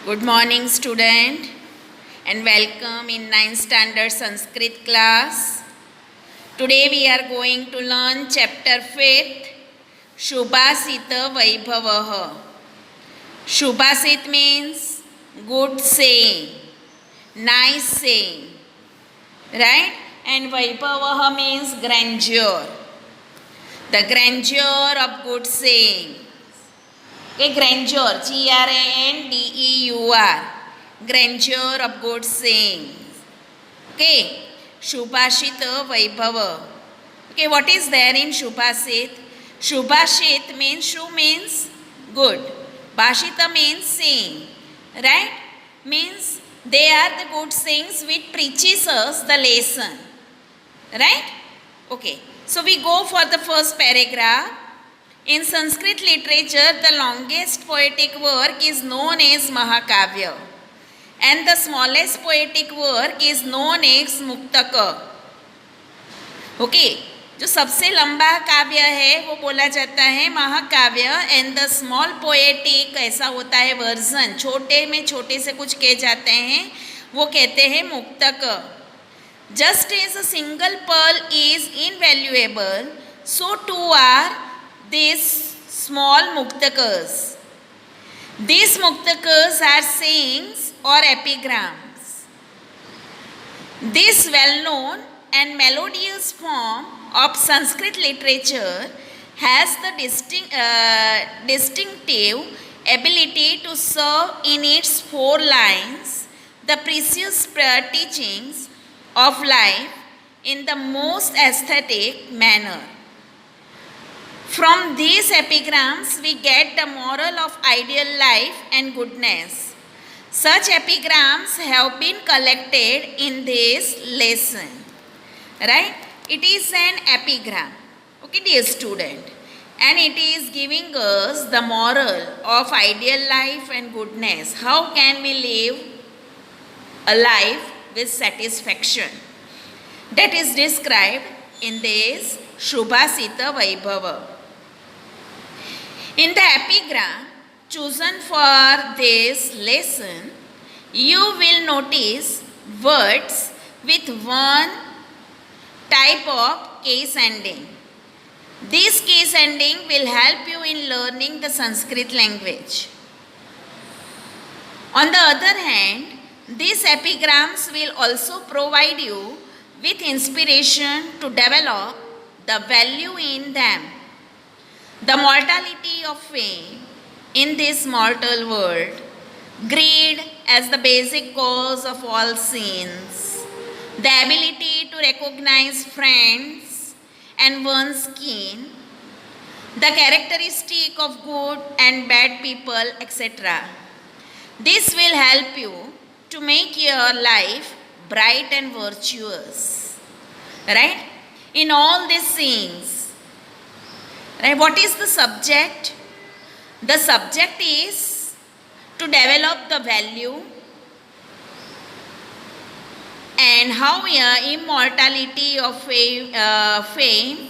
Good morning, student, and welcome in 9th standard Sanskrit class. Today we are going to learn chapter 5th, Shubhasita Vaibhavaha. Shubhasit means good saying, nice saying, right? And Vaibhavaha means grandeur, the grandeur of good saying. Okay, grandeur, grandeur, grandeur of good sayings. Okay, Shubhashita Vaibhava. Okay, what is there in Shubhasit? Shubhashit means Shu means good. Bhashita means saying. Right? Means they are the good sayings which preaches us the lesson. Right? Okay. So we go for the first paragraph. In Sanskrit literature, the longest poetic work is known as Mahakavya, and the smallest poetic work is known as Muktaka. Okay, जो सबसे लंबा काव्य है वो बोला जाता है महाकाव्य, एंड द स्मॉल पोएटिक ऐसा होता है वर्जन, छोटे में छोटे से कुछ कह जाते हैं वो कहते हैं मुक्तक. Just as a single pearl is invaluable, so too are these small muktakas. These muktakas are sayings or epigrams. This well-known and melodious form of Sanskrit literature has the distinctive ability to serve in its 4 lines the precious teachings of life in the most aesthetic manner. From these epigrams, we get the moral of ideal life and goodness. Such epigrams have been collected in this lesson. Right? It is an epigram. Okay, dear student. And it is giving us the moral of ideal life and goodness. How can we live a life with satisfaction? That is described in this Shubhasita Vaibhava. In the epigram chosen for this lesson, you will notice words with one type of case ending. This case ending will help you in learning the Sanskrit language. On the other hand, these epigrams will also provide you with inspiration to develop the value in them. The mortality of fame in this mortal world, greed as the basic cause of all sins, the ability to recognize friends and one's kin, the characteristic of good and bad people, etc. This will help you to make your life bright and virtuous. Right? In all these things, right, what is the subject? The subject is to develop the value and how immortality of fame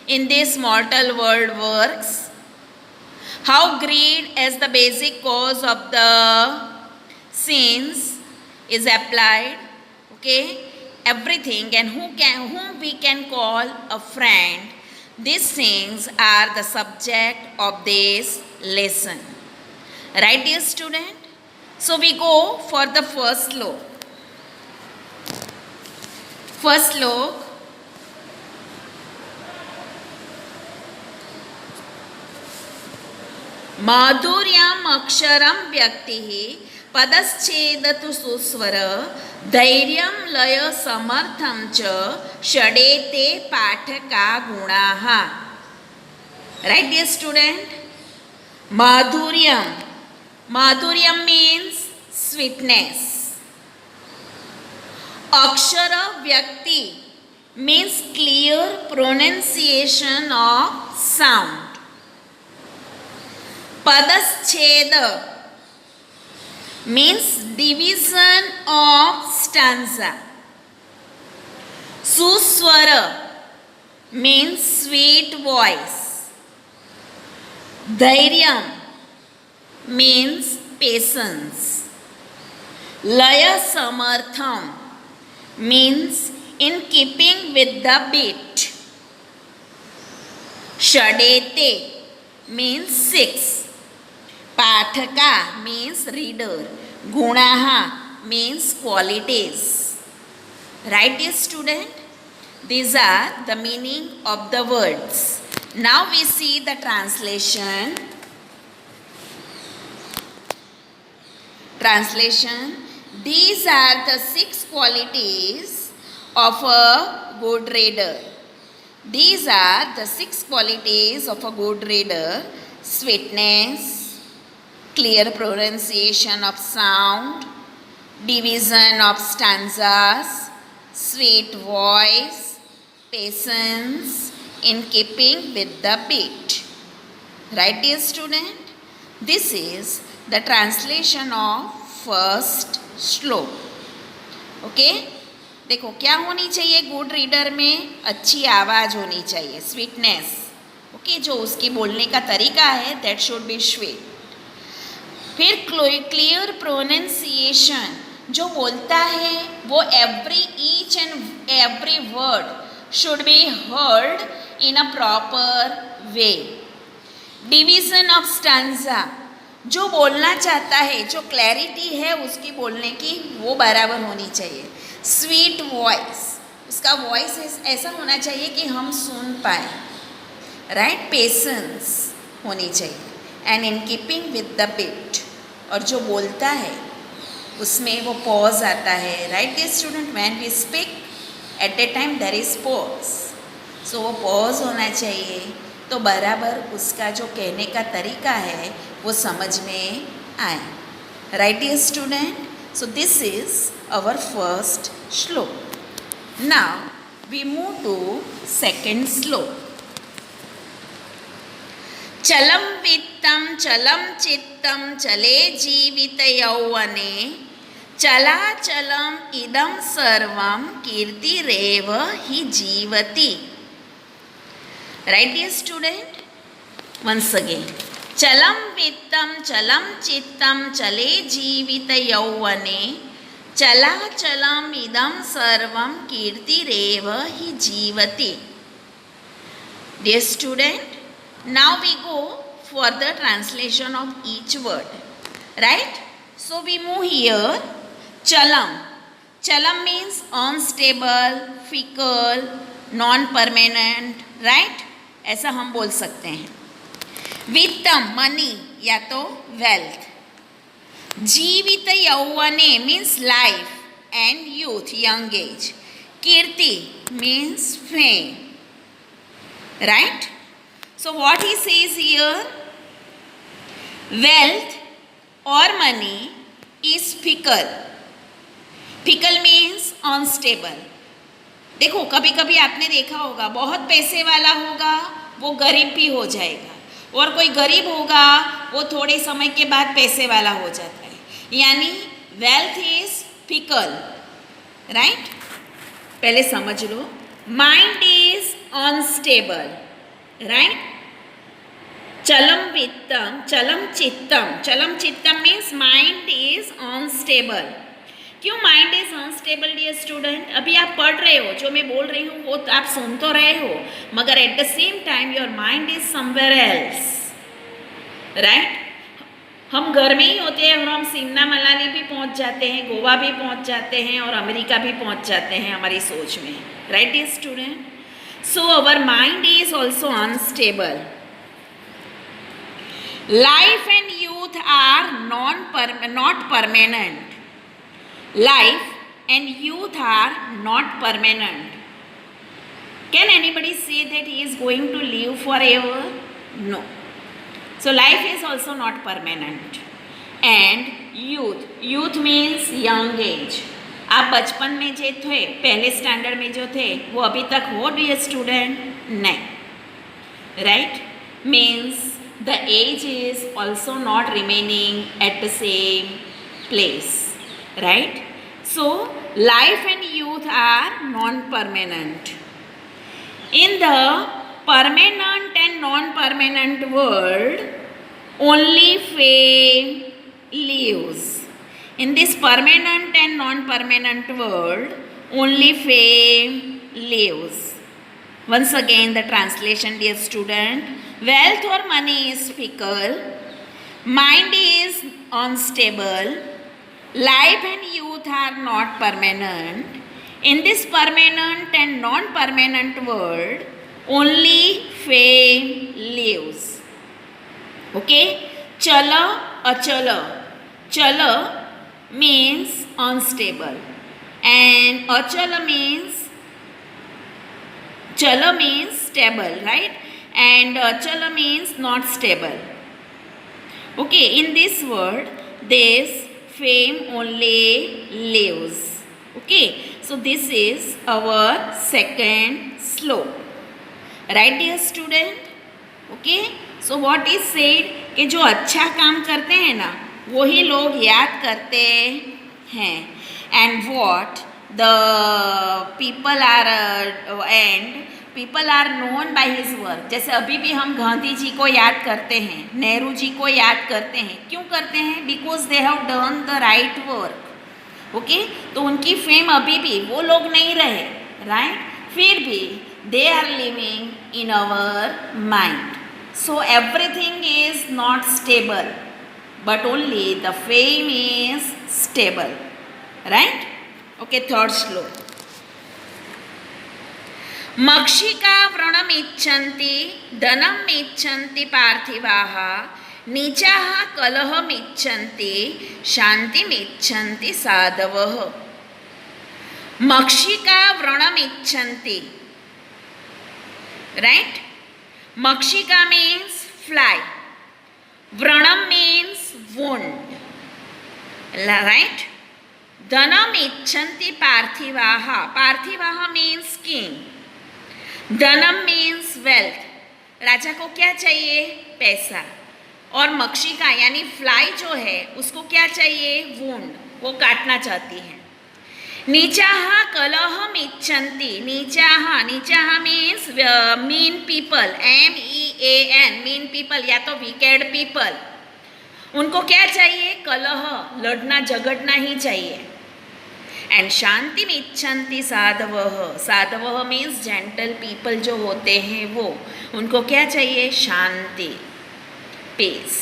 in this mortal world works, how greed as the basic cause of the sins is applied, okay, everything, and whom we can call a friend. These things are the subject of this lesson. Right, dear student? So we go for the first sloka. First sloka. Madhuryam aksharam vyaktihi padaschedatu suswara धैर्यं लय समर्थं च षडेते पाठका गुणाः. Right, dear student? Madhuryam. Madhuryam means sweetness. Akshara Vyakti means clear pronunciation of sound. Padascheda means division of stanza. Suswara means sweet voice. Dhairyam means patience. Laya samartham means in keeping with the beat. Shadete means 6. Pathaka means reader. Gunaha means qualities. Right, dear student? These are the meaning of the words. Now we see the translation. Translation. These are the 6 qualities of a good reader. These are the 6 qualities of a good reader. Sweetness, clear pronunciation of sound, division of stanzas, sweet voice, patience in keeping with the beat. Right, dear student? This is the translation of first श्लोक. Okay, देखो क्या होनी चाहिए good reader में? अच्छी आवाज़ होनी चाहिए, स्वीटनेस. ओके, जो उसकी बोलने का तरीका है दैट शुड बी स्वीट. फिर क्लियर प्रोनाउंसिएशन, जो बोलता है वो each and every word should be heard in a proper way. Division of stanza, जो बोलना चाहता है, जो क्लैरिटी है उसकी बोलने की वो बराबर होनी चाहिए. स्वीट वॉइस, उसका वॉइस ऐसा होना चाहिए कि हम सुन पाए. राइट, पेशेंस होनी चाहिए. And in keeping with the beat, और जो बोलता है उसमें वो पॉज आता है. Right dear student, when we speak at the time there is pause. So वो पॉज होना चाहिए तो बराबर उसका जो कहने का तरीका है वो समझ में आए. Right dear student, so this is our first shlok. Now we move to second shlok. चलम वित्तम चलम चित्तम चले जीवित यौवने चलाचलम इदम सर्वम कीर्तिरेव हि जीवति. Right dear student, once again. चलम वित्तम चलम चित्तम चले जीवित यौवने चलाचलम इदम सर्वम कीर्तिरेव हि जीवति. Dear student, now we go for the translation of each word. Right, so we move here. Chalam. Chalam means unstable, fickle, non permanent. Right, ऐसा हम बोल सकते हैं. वित्तम मनी या तो वेल्थ. जीवित यौवने means life and youth, young age. Kirti means fame. Right, so what he says here, wealth or money is fickle. Fickle means unstable. देखो कभी कभी आपने देखा होगा, बहुत पैसे वाला होगा वो गरीब भी हो जाएगा, और कोई गरीब होगा वो थोड़े समय के बाद पैसे वाला हो जाता है. यानी वेल्थ इज फिकल. राइट, पहले समझ लो. Mind is unstable. राइट, चलम वित्तम चलम चित्तम. चलम चित्तम मीन्स माइंड इज अनस्टेबल. क्यों mind is unstable dear student? अभी आप पढ़ रहे हो, जो मैं बोल रही हूँ वो आप सुन तो रहे हो, मगर at the same time your mind is somewhere else. Right, हम घर में ही होते हैं और हम शिमला मनाली भी पहुँच जाते हैं, गोवा भी पहुँच जाते हैं और अमेरिका भी पहुँच जाते हैं हमारी सोच में. Right dear student, so our mind is also unstable. Life and youth are not permanent. Life and youth are not permanent. Can anybody say that he is going to live forever? No. So life is also not permanent. And youth means young age. आप बचपन में जो थे, पहले standard में जो थे, वो अभी तक हो डियर स्टूडेंट? नहीं. Right, means the age is also not remaining at the same place. Right, so life and youth are non-permanent. In the permanent and non-permanent world, only fame lives. In this permanent and non-permanent world, only fame lives. Once again, the translation, dear student. Wealth or money is fickle. Mind is unstable. Life and youth are not permanent. In this permanent and non-permanent world, only fame lives. Okay? Chala, achala. Chala means unstable. And achala means stable, right? And achala means not stable. Okay, in this world, this fame only lives. Okay, so this is our second slope. Right, dear student? Okay, so what is said कि जो अच्छा काम करते हैं ना वही लोग याद करते हैं. And what the people are known by his work. जैसे अभी भी हम गांधी जी को याद करते हैं, नेहरू जी को याद करते हैं. क्यों करते हैं? Because they have done the right work. Okay, तो उनकी फेम अभी भी, वो लोग नहीं रहे, राइट? फिर भी they are living in our mind. So everything is not stable, but only the fame is stable. Right? Okay, third slope. मक्षिका व्रणमिच्छन्ति धनमिच्छन्ति पार्थिवाः नीचाः कलहमिच्छन्ति शान्तिमिच्छन्ति साधवः. मक्षिका व्रणमिच्छन्ति. Right? Makshika means fly. Vranam means wound. Right? Dhanam icchanti parthivaha. Parthivaha means king. Dhanam means wealth. राजा को क्या चाहिए? पैसा. और मक्षिका यानी fly जो है उसको क्या चाहिए? वुंड. वो काटना चाहती है. नीचाहा कलहम इच्छन्ति. नीचाहा means mean people. MEAN mean people या तो विकेड पीपल. उनको क्या चाहिए? कलह, लड़ना झगड़ना ही चाहिए. एंड शांति में इच्छन्ति साधवः. साधवः मीन्स जेंटल पीपल जो होते हैं वो. उनको क्या चाहिए? शांति, पीस.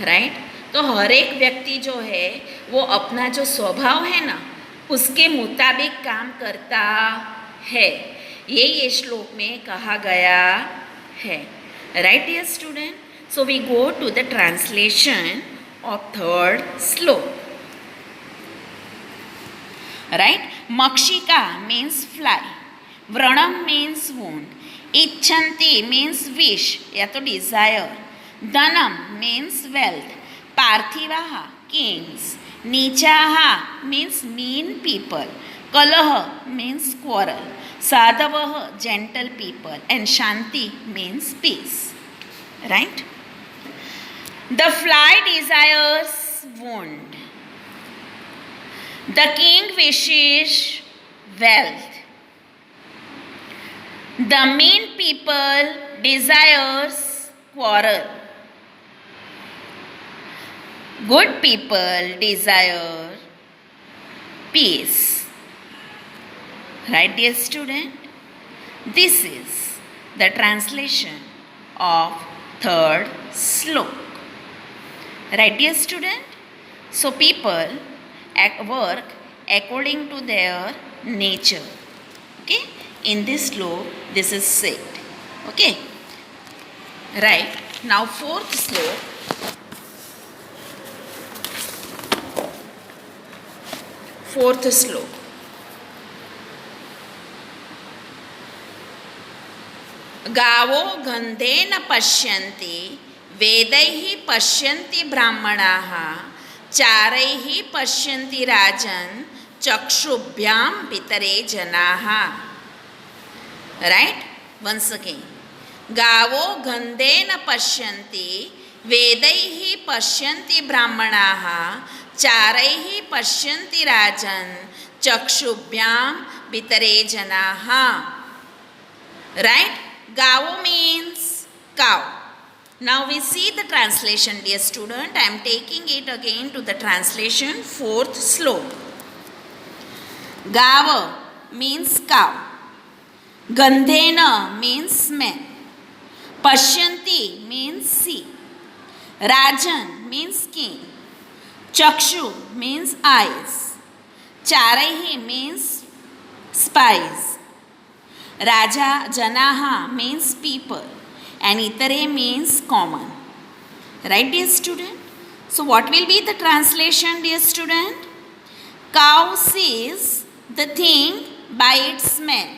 राइट? तो हर एक व्यक्ति जो है वो अपना जो स्वभाव है ना उसके मुताबिक काम करता है. ये श्लोक में कहा गया है. Right, dear student? So we go to the translation of third shlok. Right? मक्षिका मीन्स फ्लाई. व्रणम मीन्स वुंड. इच्छन्ति मीन्स विश या तो डिजायर. धनम मीन्स वेल्थ. पार्थिवाः किंग्स. नीचाहा means mean people. Kalaha means quarrel. Sadhavah gentle people. And Shanti means peace. Right? The fly desires wound. The king wishes wealth. The mean people desires quarrel. Good people desire peace. Right, dear student? This is the translation of third sloka. Right, dear student? So people work according to their nature. Okay? In this sloka, this is said. Okay? Right. Now fourth sloka. Fourth श्लोक. गावो गंधेन पश्यन्ति वेदैः पश्यन्ति ब्राह्मणाः चारैः पश्यन्ति राजन् चक्षुभ्यां पितरे जनाः. राइट? Once again. गावो गंधेन पश्यन्ति वेदैः पश्यन्ति ब्राह्मणाः चारैः पश्यन्ति राजन् चक्षुभ्यां पितरे जनाः. Right? Gavu means cow. Now we see the translation, dear student. I am taking it again to the translation, fourth slope. Gava means cow. Gandhena means smell. Pashyanti means see. Rajan means king. Chakshu means eyes. Charaihi means spies. Raja Janaha means people. And Itare means common. Right, dear student? So what will be the translation, dear student? Cow sees the thing by its smell.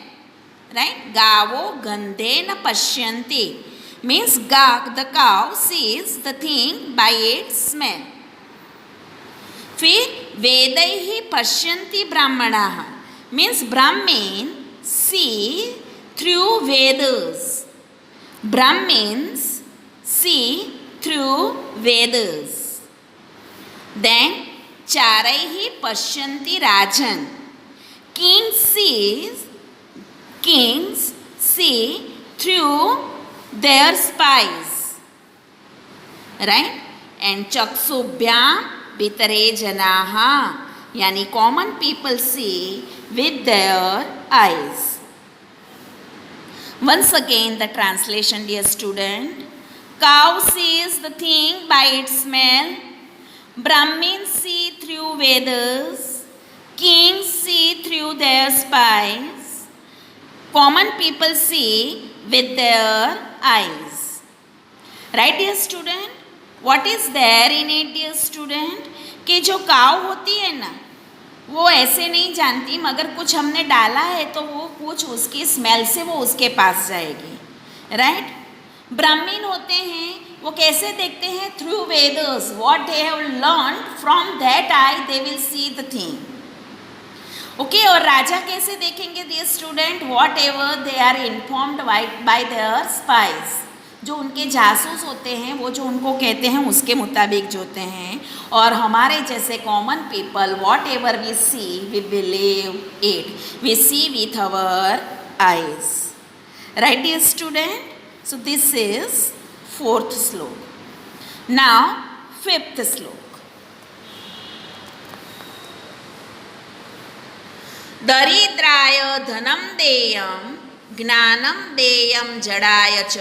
Right? Gavo gandhena pashyanti means the cow sees the thing by its smell. फिर वेदैहि पश्यन्ति ब्राह्मणाः means Brahmin see through Vedas. Brahmins see through Vedas. Then Charaihi Pashyanti Rajan. Kings see through their spies. Right? And Chakshubhyam Bitare Janaha. Yani common people see with their eyes. Once again the translation, dear student. Cow sees the thing by its smell. Brahmins see through Vedas. Kings see through their spies. Common people see with their eyes. Right, dear student? What is there in it, dear student? कि जो काव होती है ना, वो ऐसे नहीं जानती, मगर कुछ हमने डाला है तो वो कुछ उसकी स्मेल से वो उसके पास जाएगी. राइट? ब्राह्मण होते हैं, वो कैसे देखते हैं? Through Vedas. What they have learned from that eye they will see the thing. Okay. और राजा कैसे देखेंगे, dear student? Whatever they are informed by their spies. जो उनके जासूस होते हैं, वो जो उनको कहते हैं उसके मुताबिक जो होते हैं. और हमारे जैसे common people, whatever we see we believe it, we see with our eyes. Right, dear student? So this is fourth shloka. Now fifth श्लोक. दरिद्राय धनम देयम ज्ञानम देयम जडाय च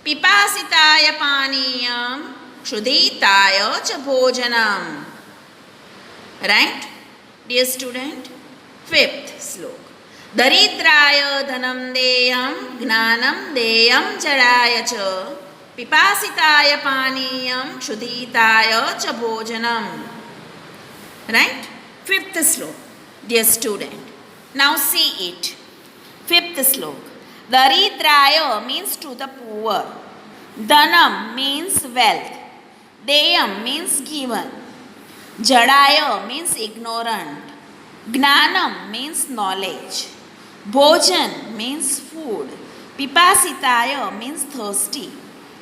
पिपासिताय पानीयम क्षुधिताय च भोजनम. Right, dear student? फिफ्थ श्लोक. दरिद्राय धनम देयम ज्ञानम देयम जडाय च पिपासिताय पानीयम क्षुधिताय च भोजनम. राइट, फिफ्थ श्लोक, dear student. Now see it. Fifth slok. Daridraya means to the poor. Dhanam means wealth. Deyam means given. Jadaya means ignorant. Gnanam means knowledge. Bhojan means food. Pipasitaya means thirsty.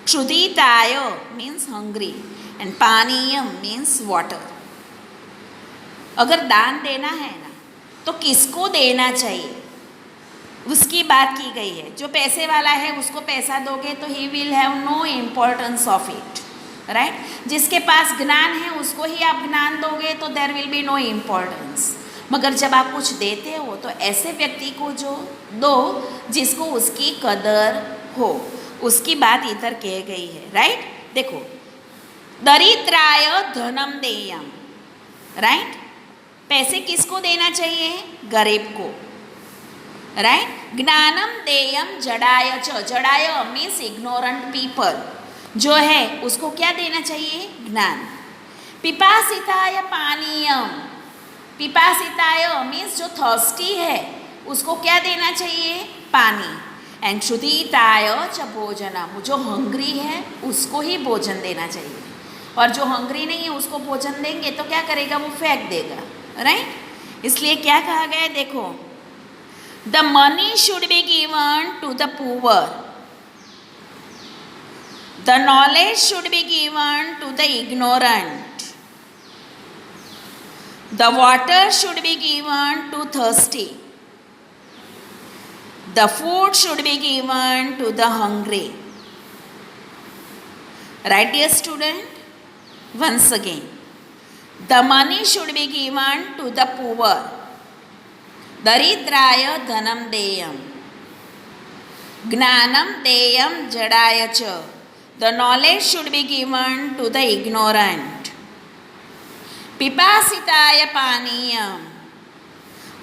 Kshuditaya means hungry. And Paniyam means water. अगर दान देना है ना, तो किसको देना चाहिए उसकी बात की गई है. जो पैसे वाला है उसको पैसा दोगे तो he will have no importance of it. Right? जिसके पास ज्ञान है उसको ही आप ज्ञान दोगे तो there will be no importance. मगर जब आप कुछ देते हो तो ऐसे व्यक्ति को जो दो जिसको उसकी कदर हो, उसकी बात इधर कह गई है. राइट? देखो, दरिद्राय धनम देयम. राइट? पैसे किसको देना चाहिए? गरीब को. राइट? ज्ञानम देयम जडाय च. जडाय मीन्स इग्नोरेंट पीपल. जो है उसको क्या देना चाहिए? ज्ञान. पिपासिताय पानीयम. पिपासिताय मीन्स जो थर्स्टी है उसको क्या देना चाहिए? पानी. एंड क्षुधिताय च भोजनम. जो हंग्री है उसको ही भोजन देना चाहिए. और जो हंग्री नहीं है उसको भोजन देंगे तो क्या करेगा? वो फेंक देगा. राइट? इसलिए क्या कहा गया है? देखो, the money should be given to the poor. The knowledge should be given to the ignorant. The water should be given to thirsty. The food should be given to the hungry. Right, dear student? Once again, the money should be given to the poor. Daridraya dhanam deyam. Gnanam deyam jadaya cha. The knowledge should be given to the ignorant. Pipasitaya paniyam.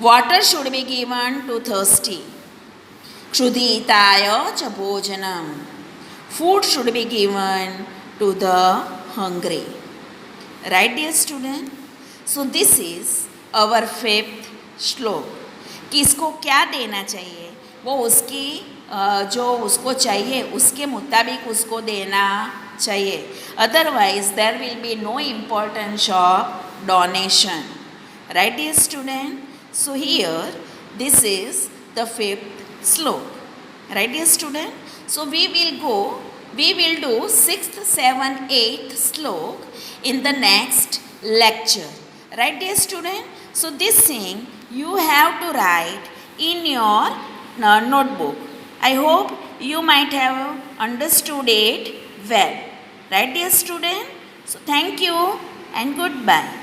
Water should be given to thirsty. Kshuditaya cha bhojanam. Food should be given to the hungry. Right, dear student? So this is our fifth श्लोक कि इसको क्या देना चाहिए, वो उसकी जो उसको चाहिए उसके मुताबिक उसको देना चाहिए. Otherwise there will be no importance of donation. Right, dear student? So here this is the fifth shlok. Right, dear student? So we will do 6th, 7th, 8th slok in the next lecture. Right, dear student? So this thing you have to write in your notebook. I hope you might have understood it well. Right, dear student? So thank you and goodbye.